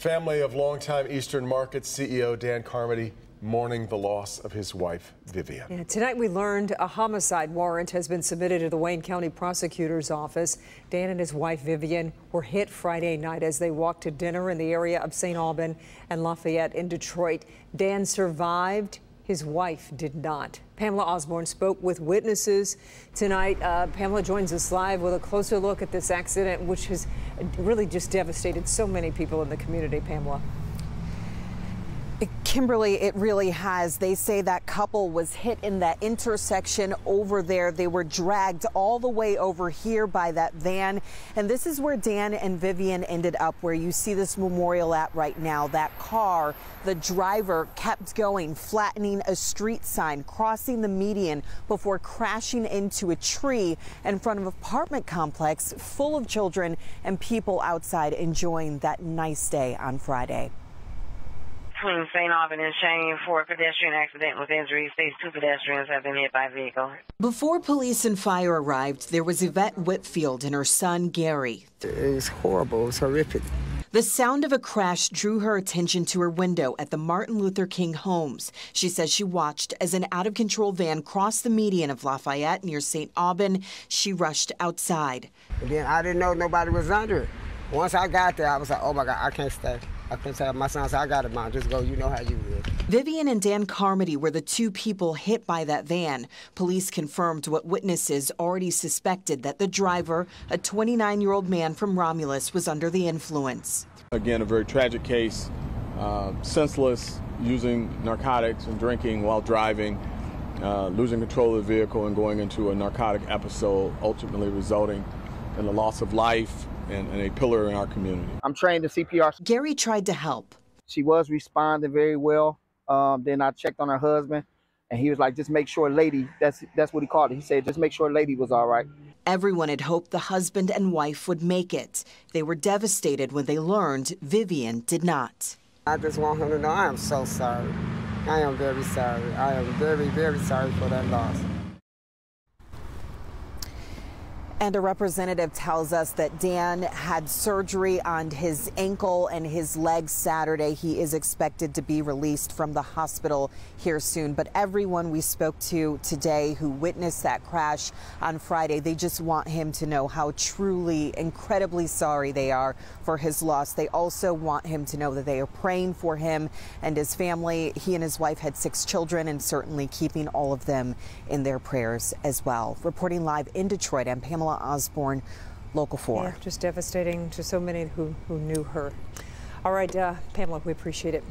Family of longtime Eastern Market CEO Dan Carmody mourning the loss of his wife, Vivian. Yeah, tonight we learned a homicide warrant has been submitted to the Wayne County Prosecutor's Office. Dan and his wife, Vivian, were hit Friday night as they walked to dinner in the area of Saint Aubin and Lafayette in Detroit. Dan survived. His wife did not. Pamela Osborne spoke with witnesses tonight. Pamela joins us live with a closer look at this accident, which has really just devastated so many people in the community. Pamela. Kimberly, it really has. They say that couple was hit in that intersection over there. They were dragged all the way over here by that van. And this is where Dan and Vivian ended up, where you see this memorial at right now. That car, the driver kept going, flattening a street sign, crossing the median before crashing into a tree in front of an apartment complex full of children and people outside enjoying that nice day on Friday. Between Saint Aubin and Shane for a pedestrian accident with injuries. These two pedestrians have been hit by a vehicle. Before police and fire arrived, there was Yvette Whitfield and her son, Gary. It was horrible. It was horrific. The sound of a crash drew her attention to her window at the Martin Luther King homes. She says she watched as an out-of-control van crossed the median of Lafayette near Saint Aubin. She rushed outside. And then I didn't know nobody was under it. Once I got there, I was like, oh my God, I can't stay. I couldn't tell my son, I got it, Mom. Just go. You know how you live. Vivian and Dan Carmody were the two people hit by that van. Police confirmed what witnesses already suspected, that the driver, a 29-year-old man from Romulus, was under the influence. Again, a very tragic case, senseless, using narcotics and drinking while driving, losing control of the vehicle and going into a narcotic episode, ultimately resulting in the loss of life and a pillar in our community. I'm trained in CPR. Gary tried to help. She was responding very well. Then I checked on her husband, and he was like, just make sure lady, that's what he called it. He said, just make sure lady was all right. Everyone had hoped the husband and wife would make it. They were devastated when they learned Vivian did not. I just want him to know I am so sorry. I am very sorry. I am very, very sorry for that loss. And a representative tells us that Dan had surgery on his ankle and his leg Saturday. He is expected to be released from the hospital here soon. But everyone we spoke to today who witnessed that crash on Friday, they just want him to know how truly, incredibly sorry they are for his loss. They also want him to know that they are praying for him and his family. He and his wife had 6 children, and certainly keeping all of them in their prayers as well. Reporting live in Detroit, I'm Pamela Osborne, Local 4. Yeah, just devastating to so many who knew her. All right, Pamela, we appreciate it.